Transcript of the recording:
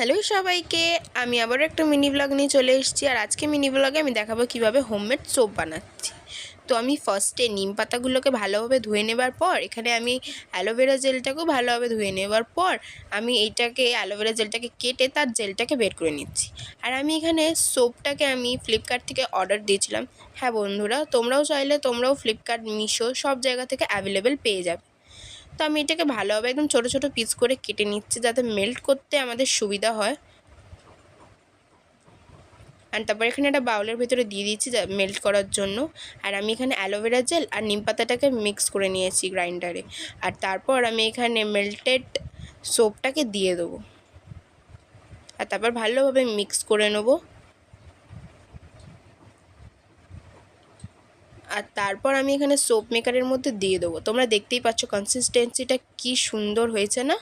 Hello সবাইকে, আমি আবারও একটা মিনি ব্লগ নিয়ে চলে এসেছি। আর আজকে মিনি ব্লগে আমি দেখাবো কিভাবে হোমমেড সোপ বানাচ্ছি। তো আমি ফার্স্টে নিম পাতাগুলোকে ভালোভাবে ধুয়ে নেবার পর এখানে আমি অ্যালোভেরা জেলটাকেও ভালোভাবে ধুয়ে নেবার পর আমি অ্যালোভেরা জেলটাকে কেটে তার জেলটাকে বের করে নিচ্ছি। আর আমি এখানে সোপটাকে আমি ফ্লিপকার্ট থেকে অর্ডার দিয়েছিলাম। হ্যাঁ বন্ধুরা, তোমরাও চাইলে তোমরাও ফ্লিপকার্ট, মিশো সব জায়গা থেকে অ্যাভেলেবেল পেয়ে যাবে। তো আমি এটাকে ভালোভাবে একদম ছোটো ছোটো পিস করে কেটে নিচ্ছি যাতে মেল্ট করতে আমাদের সুবিধা হয়। আর তারপর এখানে একটা বাউলের ভেতরে দিয়ে দিচ্ছি মেল্ট করার জন্য। আর আমি এখানে অ্যালোভেরা জেল আর নিম পাতাটাকে মিক্স করে নিয়েছি গ্রাইন্ডারে। আর তারপর আমি এখানে মেল্টেড সোপটাকে দিয়ে দেবো। আর তারপর ভালোভাবে মিক্স করে নেবো। আর তারপর আমি এখানে সোপ মেকারের মধ্যে দিয়ে দেবো। তোমরা দেখতেই পাচ্ছ কনসিস্টেন্সিটা কি সুন্দর হয়েছে না।